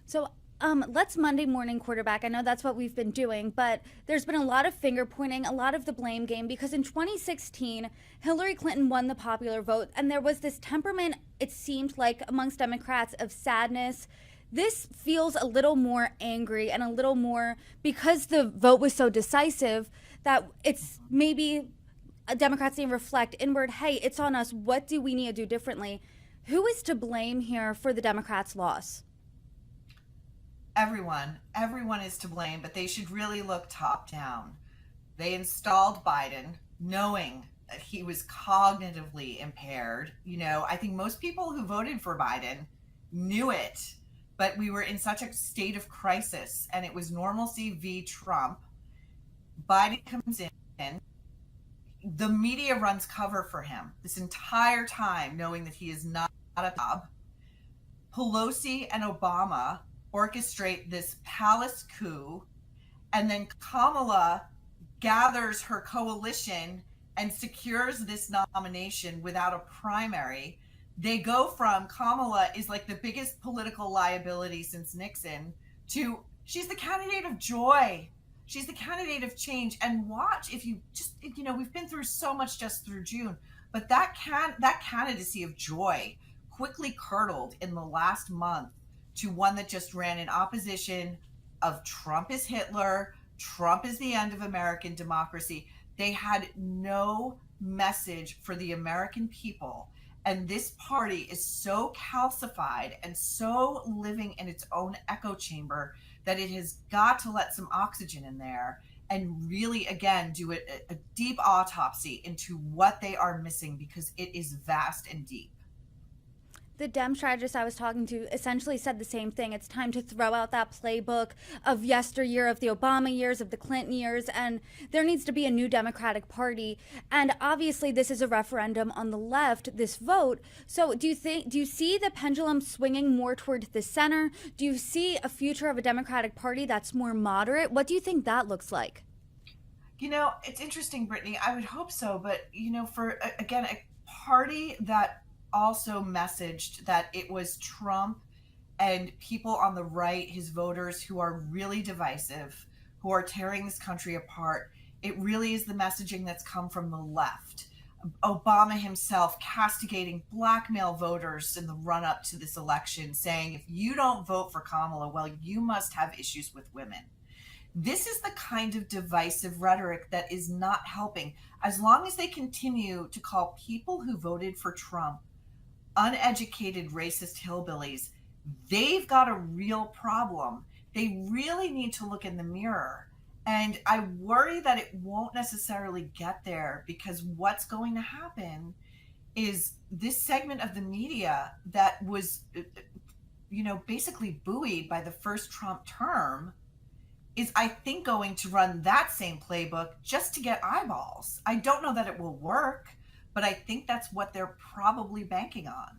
So let's Monday morning quarterback. I know that's what we've been doing, but there's been a lot of finger pointing, a lot of the blame game, because in 2016, Hillary Clinton won the popular vote, and there was this temperament, it seemed like, amongst Democrats of sadness. This feels a little more angry and a little more because the vote was so decisive that it's maybe Democrats need to reflect inward, hey, it's on us. What do we need to do differently? Who is to blame here for the Democrats' loss? Everyone is to blame, but they should really look top down. They installed Biden knowing that he was cognitively impaired. I think most people who voted for Biden knew it, but we were in such a state of crisis and it was normalcy v. Trump. Biden comes in, the media runs cover for him this entire time, knowing that he is not a job. Pelosi and Obama orchestrate this palace coup, and then Kamala gathers her coalition and secures this nomination without a primary. They go from Kamala is like the biggest political liability since Nixon to she's the candidate of joy. She's the candidate of change. And watch, if you just, we've been through so much just through June, but that candidacy of joy quickly curdled in the last month to one that just ran in opposition of Trump is Hitler, Trump is the end of American democracy. They had no message for the American people. And this party is so calcified and so living in its own echo chamber that it has got to let some oxygen in there and really, again, do a deep autopsy into what they are missing, because it is vast and deep. The Dem strategist I was talking to essentially said the same thing. It's time to throw out that playbook of yesteryear, of the Obama years, of the Clinton years, and there needs to be a new Democratic Party. And obviously, this is a referendum on the left, this vote. So do you see the pendulum swinging more toward the center? Do you see a future of a Democratic Party that's more moderate? What do you think that looks like? It's interesting, Brittany. I would hope so. But, for, again, a party that also messaged that it was Trump and people on the right, his voters, who are really divisive, who are tearing this country apart. It really is the messaging that's come from the left. Obama himself castigating blackmail voters in the run up to this election, saying, if you don't vote for Kamala, well, you must have issues with women. This is the kind of divisive rhetoric that is not helping. As long as they continue to call people who voted for Trump uneducated racist hillbillies, they've got a real problem. They really need to look in the mirror. And I worry that it won't necessarily get there, because what's going to happen is this segment of the media that was, basically buoyed by the first Trump term is, I think, going to run that same playbook just to get eyeballs. I don't know that it will work, but I think that's what they're probably banking on.